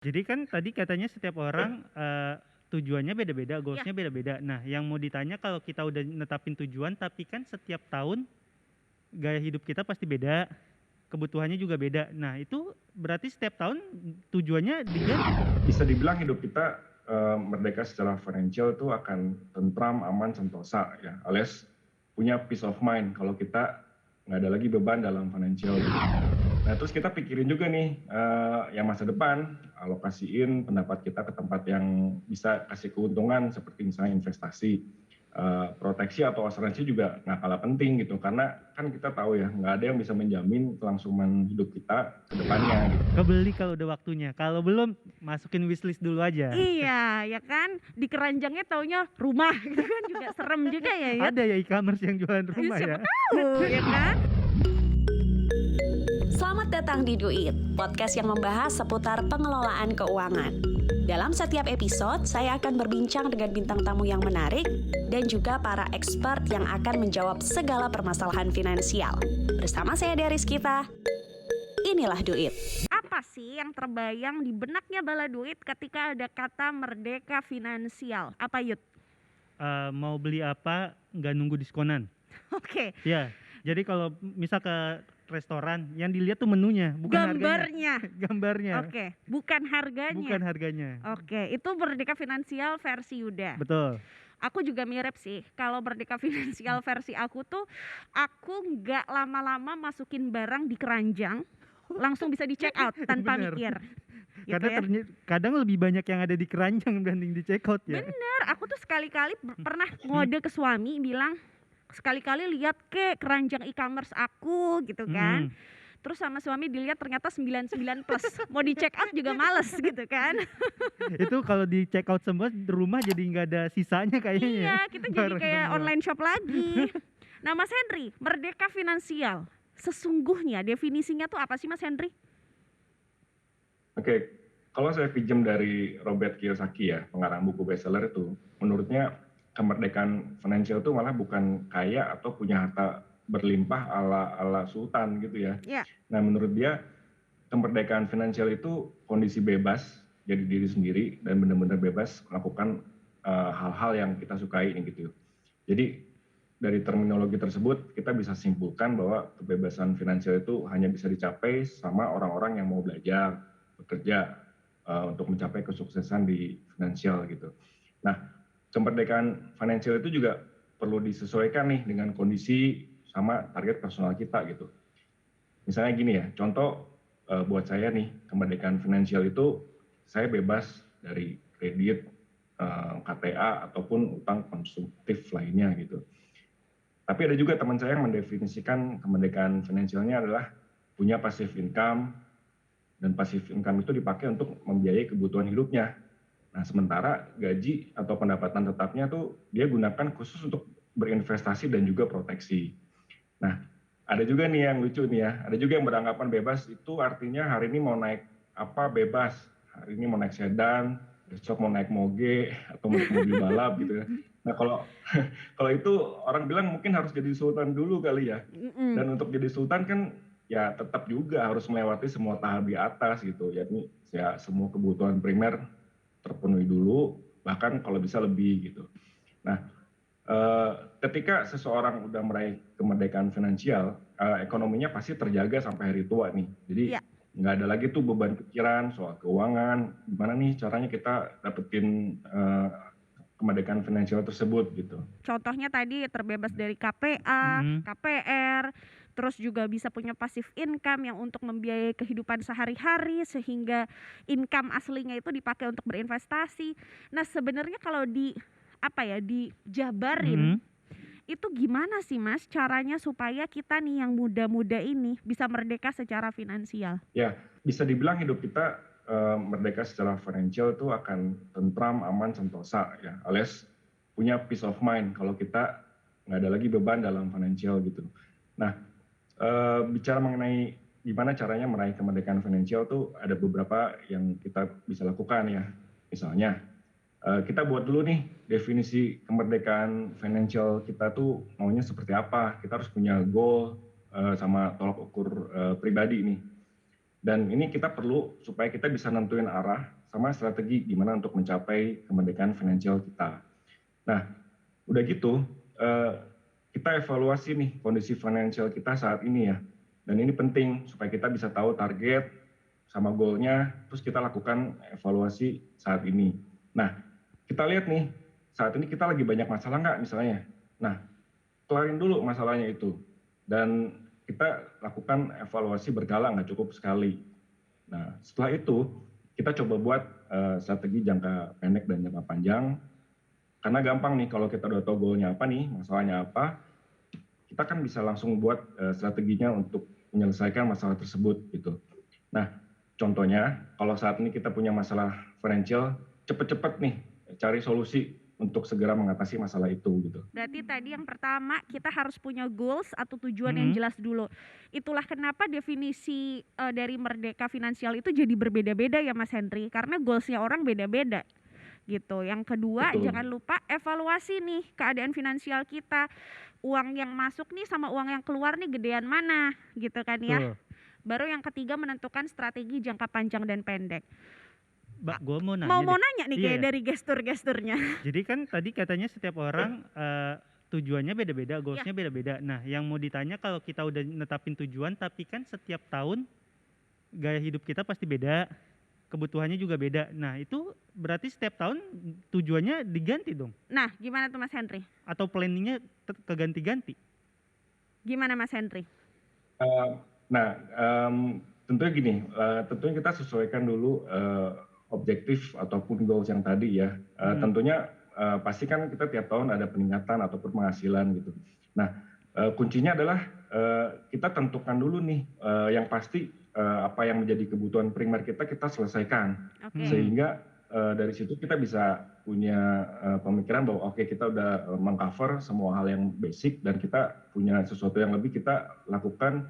Jadi kan tadi katanya setiap orang tujuannya beda-beda, Ya, goalsnya beda-beda. Nah, yang mau ditanya kalau kita udah netapin tujuan, tapi kan setiap tahun gaya hidup kita pasti beda, kebutuhannya juga beda. Nah, itu berarti setiap tahun tujuannya diganti dong. Bisa dibilang hidup kita merdeka secara financial itu akan tentram, aman, sentosa ya, alias punya peace of mind kalau kita nggak ada lagi beban dalam financial gitu. Nah terus kita pikirin juga nih yang masa depan, alokasiin pendapat kita ke tempat yang bisa kasih keuntungan seperti misalnya investasi, proteksi atau asuransi juga nggak kalah penting gitu, karena kan kita tahu ya nggak ada yang bisa menjamin kelangsungan hidup kita ke depannya gitu. Kebeli kalau udah waktunya. Kalau belum, masukin wishlist dulu aja. iya, ya kan. Di keranjangnya taunya rumah gitu kan juga serem juga ya. Ada ya e-commerce yang jualan rumah Siapa ya. tahu, ya kan. Selamat datang di Duit, podcast yang membahas seputar pengelolaan keuangan. Dalam setiap episode, saya akan berbincang dengan bintang tamu yang menarik dan juga para expert yang akan menjawab segala permasalahan finansial. Bersama saya Deris Kita, inilah Duit. Apa sih yang terbayang di benaknya Bala Duit ketika ada kata merdeka finansial? Apa Yud? Mau beli apa nggak nunggu diskonan. Oke, Ya, jadi kalau misal ke restoran, yang dilihat tuh menunya, bukan gambarnya. harganya. Gambarnya, Oke, bukan harganya. bukan harganya. Oke, itu merdeka finansial versi Yuda. Betul. Aku juga mirip sih. Kalau merdeka finansial versi aku tuh, aku nggak lama-lama masukin barang di keranjang, langsung bisa di check out tanpa Bener. mikir. Gitu Karena ya. kadang lebih banyak yang ada di keranjang dibanding di check out ya. Bener, aku tuh sekali-kali pernah ngode ke suami bilang, sekali-kali lihat ke keranjang e-commerce aku gitu kan. Terus sama suami dilihat ternyata 99 plus. Mau di check out juga males gitu kan. Itu kalau di check out semua rumah jadi nggak ada sisanya kayaknya. Iya, kita jadi Barang kayak semua. online shop lagi. Nah Mas Henry, merdeka finansial sesungguhnya definisinya tuh apa sih Mas Henry? Oke, kalau saya pinjam dari Robert Kiyosaki ya, pengarang buku bestseller itu, menurutnya kemerdekaan finansial itu malah bukan kaya atau punya harta berlimpah ala sultan gitu ya. Ya. Nah menurut dia kemerdekaan finansial itu kondisi bebas, jadi diri sendiri dan benar-benar bebas melakukan hal-hal yang kita sukai gitu. Jadi dari terminologi tersebut kita bisa simpulkan bahwa kebebasan finansial itu hanya bisa dicapai sama orang-orang yang mau belajar, bekerja untuk mencapai kesuksesan di finansial gitu. Nah, kemerdekaan finansial itu juga perlu disesuaikan nih dengan kondisi sama target personal kita gitu. Misalnya gini ya, contoh buat saya nih, kemerdekaan finansial itu saya bebas dari kredit, KTA ataupun utang konsumtif lainnya gitu. Tapi ada juga teman saya yang mendefinisikan kemerdekaan finansialnya adalah punya passive income, dan passive income itu dipakai untuk membiayai kebutuhan hidupnya. Nah, sementara gaji atau pendapatan tetapnya tuh dia gunakan khusus untuk berinvestasi dan juga proteksi. Nah, ada juga nih yang lucu nih ya, ada juga yang beranggapan bebas itu artinya hari ini mau naik apa bebas, hari ini mau naik sedan, besok mau naik moge atau mau naik mobil balap gitu ya. Nah, kalau itu orang bilang mungkin harus jadi sultan dulu kali ya. Dan untuk jadi sultan kan ya tetap juga harus melewati semua tahap di atas gitu, yakni ya semua kebutuhan primer terpenuhi dulu, bahkan kalau bisa lebih gitu. Nah, ketika seseorang udah meraih kemerdekaan finansial, ekonominya pasti terjaga sampai hari tua nih. Jadi nggak ada lagi tuh beban pikiran soal keuangan, gimana nih caranya kita dapetin kemerdekaan finansial tersebut gitu. Contohnya tadi terbebas dari KPA, KPR, terus juga bisa punya passive income yang untuk membiayai kehidupan sehari-hari sehingga income aslinya itu dipakai untuk berinvestasi. Nah, sebenarnya kalau dijabarin itu gimana sih Mas caranya supaya kita nih yang muda-muda ini bisa merdeka secara finansial? Ya, bisa dibilang hidup kita merdeka secara financial itu akan tentram, aman, sentosa ya, alias punya peace of mind kalau kita nggak ada lagi beban dalam financial gitu. Nah, bicara mengenai gimana caranya meraih kemerdekaan finansial tuh ada beberapa yang kita bisa lakukan ya. Misalnya, kita buat dulu nih definisi kemerdekaan financial kita tuh maunya seperti apa. Kita harus punya goal sama tolak ukur pribadi nih. Dan ini kita perlu supaya kita bisa nentuin arah sama strategi gimana untuk mencapai kemerdekaan finansial kita. Nah, udah gitu, kita evaluasi nih kondisi finansial kita saat ini ya. Dan ini penting supaya kita bisa tahu target sama goalnya, terus kita lakukan evaluasi saat ini. Nah, kita lihat nih, saat ini kita lagi banyak masalah nggak misalnya. Nah, kelarin dulu masalahnya itu. Dan kita lakukan evaluasi berkala, nggak cukup sekali. Nah, setelah itu, kita coba buat strategi jangka pendek dan jangka panjang. Karena gampang nih, kalau kita udah tahu goalnya apa nih, masalahnya apa, kita kan bisa langsung buat strateginya untuk menyelesaikan masalah tersebut gitu. Nah, contohnya kalau saat ini kita punya masalah financial, cepet-cepet nih cari solusi untuk segera mengatasi masalah itu gitu. Berarti tadi yang pertama kita harus punya goals atau tujuan yang jelas dulu. Itulah kenapa definisi dari merdeka finansial itu jadi berbeda-beda ya Mas Henry, karena goalsnya orang beda-beda gitu. Yang kedua, jangan lupa evaluasi nih keadaan finansial kita. Uang yang masuk nih sama uang yang keluar nih gedean mana gitu kan ya. Baru yang ketiga menentukan strategi jangka panjang dan pendek. Mbak, gue mau nanya nih kayak dari gestur-gesturnya. Jadi kan tadi katanya setiap orang tujuannya beda-beda, goalsnya beda-beda. Nah, yang mau ditanya kalau kita udah netapin tujuan, tapi kan setiap tahun gaya hidup kita pasti beda, kebutuhannya juga beda. Nah, itu berarti setiap tahun tujuannya diganti dong. Nah, gimana tuh Mas Henry? Atau planningnya keganti-ganti? Gimana Mas Henry? Tentunya gini, tentunya kita sesuaikan dulu objektif ataupun goals yang tadi ya. Tentunya pasti kan kita tiap tahun ada peningkatan ataupun penghasilan gitu. Nah, kuncinya adalah kita tentukan dulu nih yang pasti apa yang menjadi kebutuhan primer kita selesaikan. Sehingga dari situ kita bisa punya pemikiran bahwa oke, kita udah mengcover semua hal yang basic dan kita punya sesuatu yang lebih, kita lakukan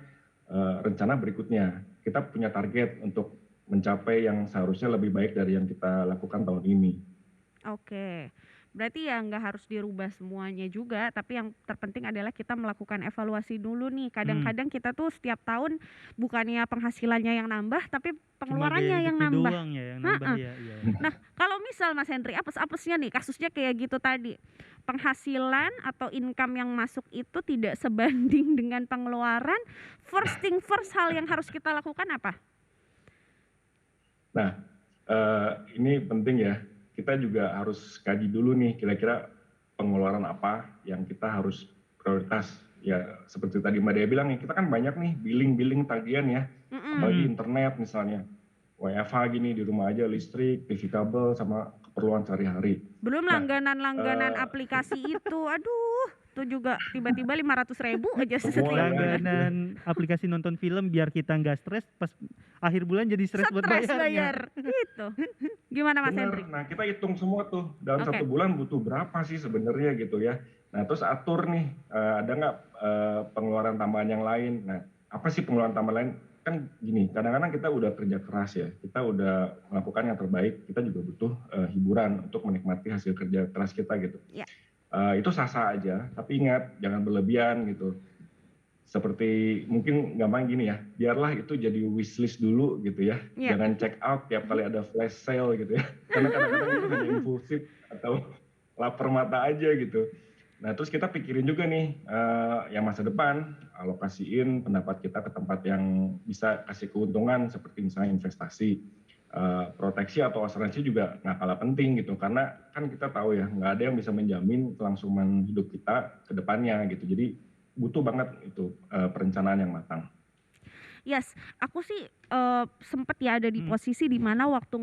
rencana berikutnya. Kita punya target untuk mencapai yang seharusnya lebih baik dari yang kita lakukan tahun ini. Oke, berarti ya nggak harus dirubah semuanya juga, tapi yang terpenting adalah kita melakukan evaluasi dulu nih. Kadang-kadang kita tuh setiap tahun bukannya penghasilannya yang nambah, tapi pengeluarannya yang nambah. Nah, kalau misal Mas Henry, apes-apesnya nih kasusnya kayak gitu tadi, penghasilan atau income yang masuk itu tidak sebanding dengan pengeluaran, first thing first, hal yang harus kita lakukan apa? Nah, ini penting ya. Kita juga harus kaji dulu nih kira-kira pengeluaran apa yang kita harus prioritas. Ya seperti tadi Mbak Dea bilang nih, kita kan banyak nih billing tagihan ya. Apalagi internet misalnya. WFH gini di rumah aja, listrik, TV kabel, sama keperluan sehari-hari. Belum langganan aplikasi itu, aduh, itu juga tiba-tiba 500.000 aja setiap langganan aplikasi nonton film biar kita nggak stres, pas akhir bulan jadi stres buat bayarnya. Gitu. Gimana Mas Henry? Nah, kita hitung semua tuh dalam satu bulan butuh berapa sih sebenarnya gitu ya. Nah, terus atur nih, ada nggak pengeluaran tambahan yang lain. Nah, apa sih pengeluaran tambahan lain? Kan gini, kadang-kadang kita udah kerja keras ya, kita udah melakukan yang terbaik, kita juga butuh hiburan untuk menikmati hasil kerja keras kita gitu. Itu sah-sah aja, tapi ingat jangan berlebihan gitu. Seperti mungkin gampang gini ya, biarlah itu jadi wishlist dulu gitu ya. Jangan check out tiap kali ada flash sale gitu ya. Karena kadang-kadang itu hanya impulsif atau lapar mata aja gitu. Nah, terus kita pikirin juga nih yang masa depan, alokasiin pendapat kita ke tempat yang bisa kasih keuntungan seperti misalnya investasi, proteksi atau asuransi juga nggak kalah penting gitu, karena kan kita tahu ya nggak ada yang bisa menjamin kelangsungan hidup kita ke depannya gitu. Jadi butuh banget itu perencanaan yang matang. Yes, aku sih sempet ya ada di posisi di mana waktu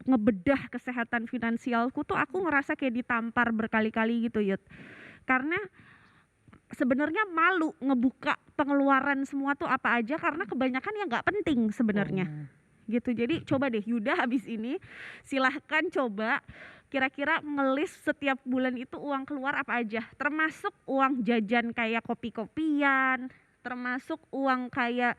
ngebedah kesehatan finansialku tuh aku ngerasa kayak ditampar berkali-kali gitu Yud. Karena sebenarnya malu ngebuka pengeluaran semua tuh apa aja, karena kebanyakan yang nggak penting sebenarnya. Gitu. Jadi coba deh Yuda habis ini silahkan coba kira-kira ngelis setiap bulan itu uang keluar apa aja, termasuk uang jajan kayak kopi-kopian, termasuk uang kayak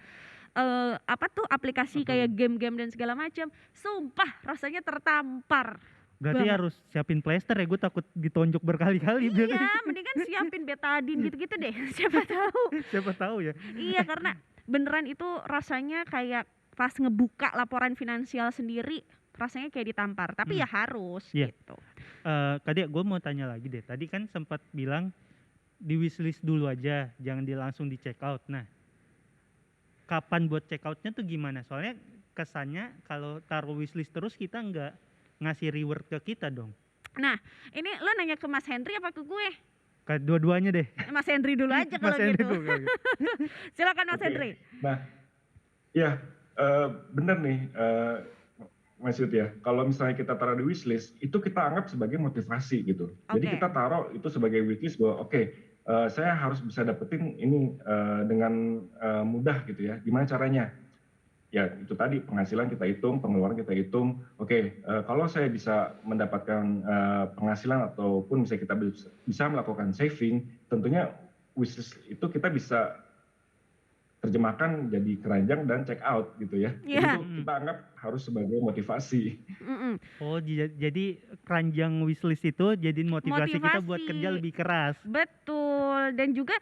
aplikasi kayak game-game dan segala macam. Sumpah rasanya tertampar. Berarti harus siapin plester ya, gue takut ditonjok berkali-kali. Iya, mendingan siapin betadine gitu-gitu deh, siapa tahu. Siapa tahu ya. Iya, karena beneran itu rasanya kayak pas ngebuka laporan finansial sendiri rasanya kayak ditampar, tapi ya harus Iya. gitu. Kak Dia, gue mau tanya lagi deh. Tadi kan sempat bilang di wishlist dulu aja, jangan langsung di check out. Nah, kapan buat check outnya tuh gimana? Soalnya kesannya kalau taruh wishlist terus kita nggak ngasih reward ke kita dong. Nah, ini lo nanya ke Mas Henry apa ke gue? Ke dua-duanya deh. Mas Henry dulu aja kalau Mas Henry gitu. dulu, gitu. Silakan Mas Oke. Henry. Nah, ya benar nih Mas Yud ya. Kalau misalnya kita taruh di wishlist, itu kita anggap sebagai motivasi gitu. Jadi Oke. kita taruh itu sebagai wishlist bahwa saya harus bisa dapetin ini dengan mudah gitu ya. Gimana caranya? Ya itu tadi, penghasilan kita hitung, pengeluaran kita hitung. Kalau saya bisa mendapatkan penghasilan ataupun misalnya kita bisa melakukan saving, tentunya wishlist itu kita bisa terjemahkan jadi keranjang dan check out gitu ya. Jadi Iya. itu kita anggap harus sebagai motivasi. Mm-mm. Oh, jadi keranjang wishlist itu jadiin motivasi kita buat Motivasi. kerja lebih keras. Betul, dan juga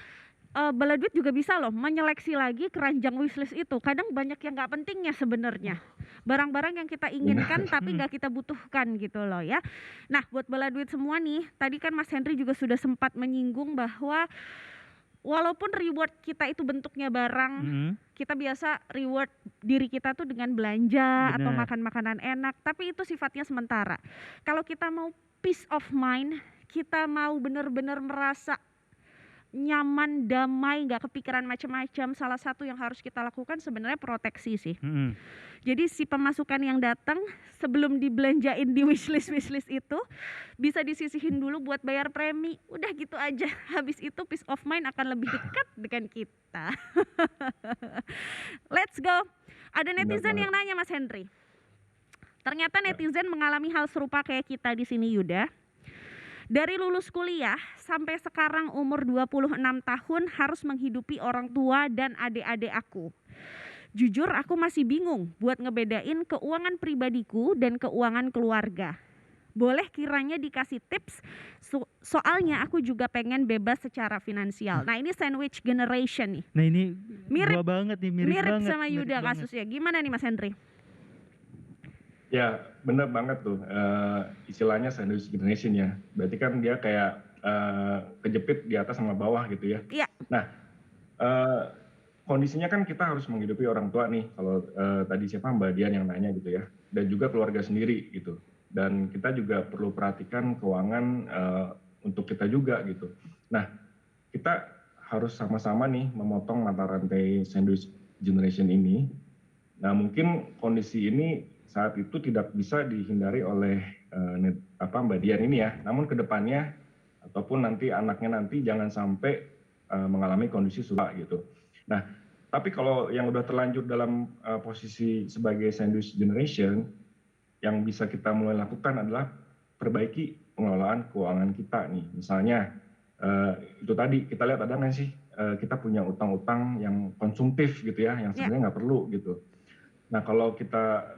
Bala Duit juga bisa loh menyeleksi lagi keranjang wishlist itu. Kadang banyak yang nggak pentingnya sebenarnya. Barang-barang yang kita inginkan tapi nggak kita butuhkan gitu loh ya. Nah, buat Bala Duit semua nih, tadi kan Mas Henry juga sudah sempat menyinggung bahwa walaupun reward kita itu bentuknya barang, kita biasa reward diri kita tuh dengan belanja atau Benar. makan makanan enak, tapi itu sifatnya sementara. Kalau kita mau peace of mind, kita mau benar-benar merasa nyaman, damai, nggak kepikiran macam-macam, salah satu yang harus kita lakukan sebenarnya proteksi sih. Jadi si pemasukan yang datang sebelum dibelanjain di wishlist itu bisa disisihin dulu buat bayar premi. Udah gitu aja. Habis itu peace of mind akan lebih dekat dengan kita. Let's go. Ada netizen yang nanya Mas Henry. Ternyata netizen mengalami hal serupa kayak kita di sini Yuda. Dari lulus kuliah sampai sekarang umur 26 tahun harus menghidupi orang tua dan adik-adik aku. Jujur aku masih bingung buat ngebedain keuangan pribadiku dan keuangan keluarga. Boleh kiranya dikasih tips, soalnya aku juga pengen bebas secara finansial. Nah ini sandwich generation nih. Nah ini Mirip- gua banget nih, mirip banget. sama mirip Yuda banget. kasusnya. Gimana nih Mas Henry? Ya benar banget tuh, istilahnya sandwich generation ya. Berarti kan dia kayak kejepit di atas sama bawah gitu ya. Iya. Nah kondisinya kan kita harus menghidupi orang tua nih. Kalau tadi siapa Mbak Dian yang nanya gitu ya. Dan juga keluarga sendiri gitu. Dan kita juga perlu perhatikan keuangan untuk kita juga gitu. Nah kita harus sama-sama nih memotong mata rantai sandwich generation ini. Nah mungkin kondisi ini saat itu tidak bisa dihindari oleh Mbak Dian ini ya. Namun kedepannya ataupun nanti anaknya nanti jangan sampai mengalami kondisi sulit gitu. Nah, tapi kalau yang udah terlanjur dalam posisi sebagai sandwich generation, yang bisa kita mulai lakukan adalah perbaiki pengelolaan keuangan kita nih. Misalnya itu tadi kita lihat ada nggak sih kita punya utang-utang yang konsumtif gitu ya, yang sebenarnya nggak perlu gitu. Nah kalau kita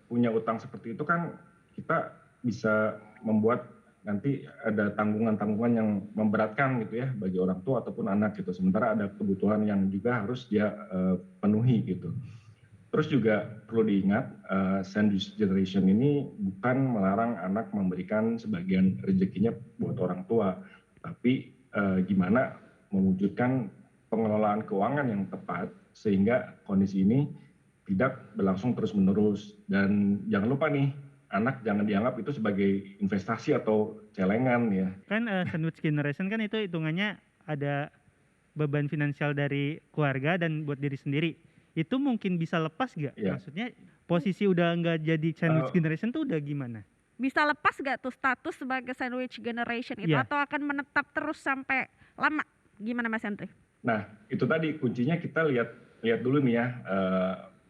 punya utang seperti itu kan kita bisa membuat nanti ada tanggungan-tanggungan yang memberatkan gitu ya bagi orang tua ataupun anak gitu. Sementara ada kebutuhan yang juga harus dia penuhi gitu. Terus juga perlu diingat sandwich generation ini bukan melarang anak memberikan sebagian rezekinya buat orang tua. Tapi gimana mewujudkan pengelolaan keuangan yang tepat sehingga kondisi ini tidak berlangsung terus-menerus. Dan jangan lupa nih, anak jangan dianggap itu sebagai investasi atau celengan ya. Kan sandwich generation kan itu hitungannya ada beban finansial dari keluarga dan buat diri sendiri. Itu mungkin bisa lepas gak? Ya. Maksudnya posisi udah nggak jadi sandwich generation tuh udah gimana? Bisa lepas gak tuh status sebagai sandwich generation itu Iya. atau akan menetap terus sampai lama? Gimana Mas Henry? Nah itu tadi kuncinya kita lihat dulu nih ya.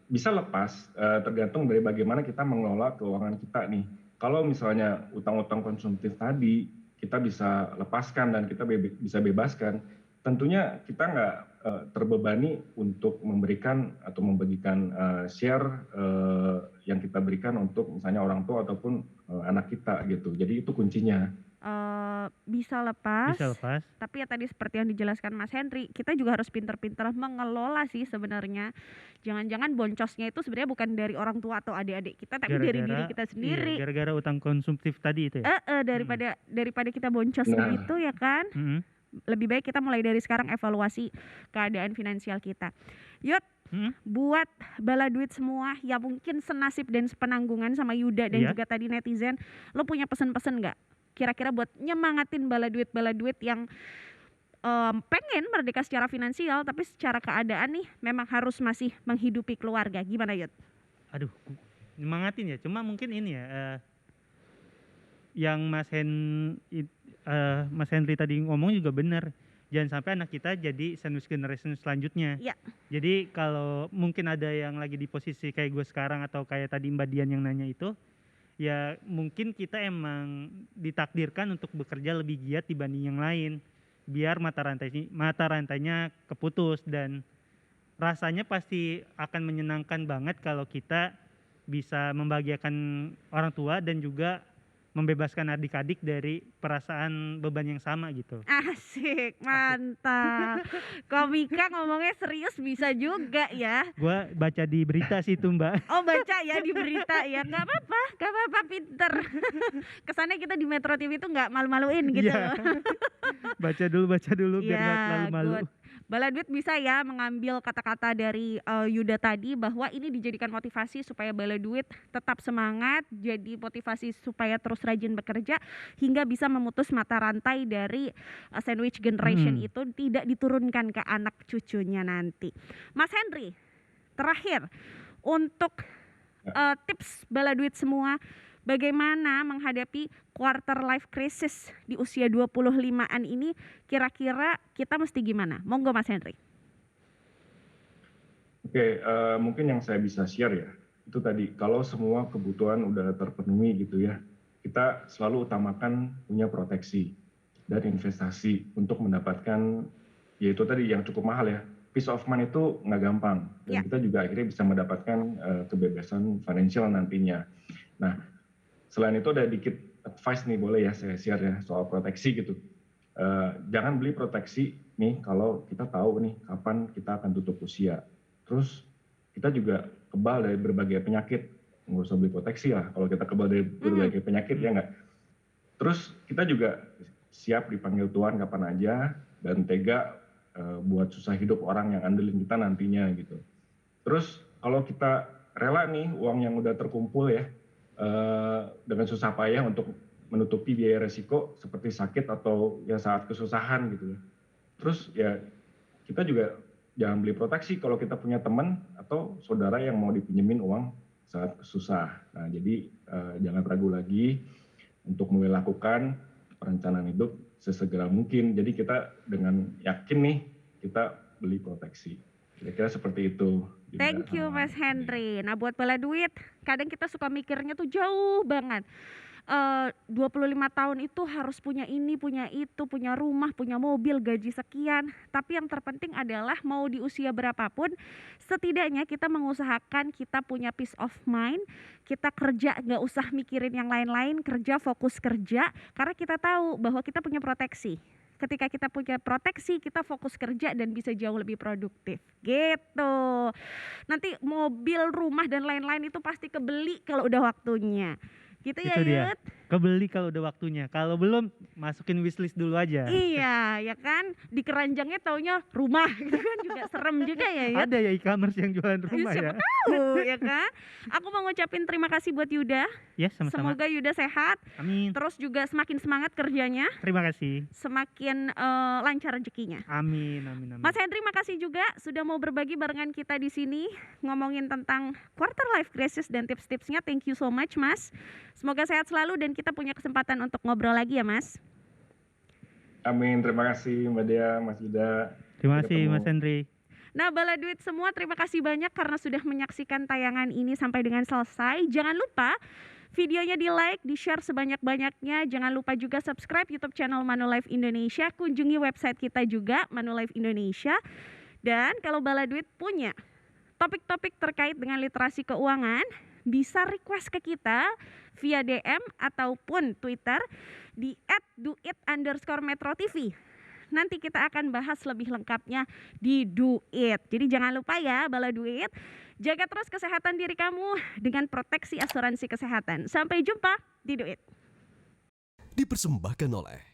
Bisa lepas tergantung dari bagaimana kita mengelola keuangan kita nih. Kalau misalnya utang-utang konsumtif tadi kita bisa lepaskan dan kita bisa bebaskan, tentunya kita nggak terbebani untuk memberikan atau membagikan share yang kita berikan untuk misalnya orang tua ataupun anak kita gitu. Jadi itu kuncinya. Bisa lepas, Bisa lepas. tapi ya tadi seperti yang dijelaskan Mas Henry, kita juga harus pintar-pintar mengelola sih sebenarnya. Jangan-jangan boncosnya itu sebenarnya bukan dari orang tua atau adik-adik kita, tapi dari diri kita sendiri. Iya, gara-gara utang konsumtif tadi itu ya. Daripada kita boncos gitu ya kan. Lebih baik kita mulai dari sekarang evaluasi keadaan finansial kita. Yud, buat bala duit semua yang mungkin senasib dan sepenanggungan sama Yuda dan juga tadi netizen, lo punya pesan-pesan nggak? Kira-kira buat nyemangatin bala duit yang pengen merdeka secara finansial, tapi secara keadaan nih memang harus masih menghidupi keluarga. Gimana Yud? Aduh, nyemangatin ya. Cuma mungkin ini ya, yang Mas Henry tadi ngomong juga benar. Jangan sampai anak kita jadi sandwich generation selanjutnya. Ya. Jadi kalau mungkin ada yang lagi di posisi kayak gue sekarang atau kayak tadi Mbak Dian yang nanya itu, ya mungkin kita emang ditakdirkan untuk bekerja lebih giat dibanding yang lain. Biar mata rantainya keputus, dan rasanya pasti akan menyenangkan banget kalau kita bisa membahagiakan orang tua dan juga membebaskan adik-adik dari perasaan beban yang sama gitu. Asik, mantap. Komika ngomongnya serius bisa juga ya. Gua baca di berita sih itu Mbak. Oh baca ya di berita ya, nggak apa-apa pinter. Kesannya kita di Metro TV itu nggak malu-maluin gitu loh. Baca dulu biar nggak terlalu malu. Bala duit bisa ya mengambil kata-kata dari Yuda tadi, bahwa ini dijadikan motivasi supaya bala duit tetap semangat, jadi motivasi supaya terus rajin bekerja hingga bisa memutus mata rantai dari sandwich generation itu tidak diturunkan ke anak cucunya nanti. Mas Henry, terakhir untuk tips bala duit semua, bagaimana menghadapi quarter life crisis di usia 25-an ini, kira-kira kita mesti gimana? Monggo Mas Henry. Oke, mungkin yang saya bisa share ya, itu tadi kalau semua kebutuhan udah terpenuhi gitu ya, kita selalu utamakan punya proteksi dan investasi untuk mendapatkan, yaitu tadi yang cukup mahal ya. Peace of mind itu nggak gampang, dan kita juga akhirnya bisa mendapatkan kebebasan financial nantinya. Nah, selain itu ada dikit advice nih, boleh ya saya share ya soal proteksi gitu. Jangan beli proteksi nih kalau kita tahu nih kapan kita akan tutup usia. Terus kita juga kebal dari berbagai penyakit, nggak usah beli proteksi lah kalau kita kebal dari berbagai penyakit, ya nggak. Terus kita juga siap dipanggil Tuhan kapan aja, dan tega buat susah hidup orang yang andelin kita nantinya gitu. Terus kalau kita rela nih uang yang udah terkumpul ya, dengan susah payah untuk menutupi biaya resiko seperti sakit atau ya saat kesusahan gitu ya. Terus ya kita juga jangan beli proteksi kalau kita punya teman atau saudara yang mau dipinjemin uang saat susah. Nah jadi jangan ragu lagi untuk mulai lakukan perencanaan hidup sesegera mungkin. Jadi kita dengan yakin nih kita beli proteksi. Kira-kira seperti itu. Thank you Mas Henry. Nah buat bala duit, kadang kita suka mikirnya tuh jauh banget. 25 tahun itu harus punya ini, punya itu, punya rumah, punya mobil, gaji sekian. Tapi yang terpenting adalah mau di usia berapapun, setidaknya kita mengusahakan kita punya peace of mind. Kita kerja nggak usah mikirin yang lain-lain, kerja fokus kerja, karena kita tahu bahwa kita punya proteksi. Ketika kita punya proteksi, kita fokus kerja dan bisa jauh lebih produktif. Gitu. Nanti mobil, rumah dan lain-lain itu pasti kebeli kalau udah waktunya. Gitu ya Yud? Kebeli kalau udah waktunya. Kalau belum, masukin wishlist dulu aja. Iya, ya kan? Di keranjangnya taunya rumah gitu kan, juga serem juga ya Yud? Ada ya e-commerce yang jualan rumah Siapa ya? tahu ya kan? Aku mau ngucapin terima kasih buat Yuda. Ya, sama-sama. Semoga Yuda sehat. Amin. Terus juga semakin semangat kerjanya. Terima kasih. Semakin lancar rezekinya. Amin. Mas Henry, makasih juga sudah mau berbagi barengan kita di sini ngomongin tentang quarter life crisis dan tips-tipsnya. Thank you so much Mas. Semoga sehat selalu dan kita punya kesempatan untuk ngobrol lagi ya Mas. Amin, terima kasih Mbak Dea, Mas Yuda. Terima kasih Mas Henry. Nah bala duit semua, terima kasih banyak karena sudah menyaksikan tayangan ini sampai dengan selesai. Jangan lupa videonya di like, di share sebanyak-banyaknya. Jangan lupa juga subscribe YouTube channel Manulife Indonesia. Kunjungi website kita juga Manulife Indonesia. Dan kalau Bala Duit punya topik-topik terkait dengan literasi keuangan, bisa request ke kita via DM ataupun Twitter di @duit_metro_tv. Nanti kita akan bahas lebih lengkapnya di Duit. Jadi jangan lupa ya Bala Duit, jaga terus kesehatan diri kamu dengan proteksi asuransi kesehatan. Sampai jumpa di Duit. Dipersembahkan oleh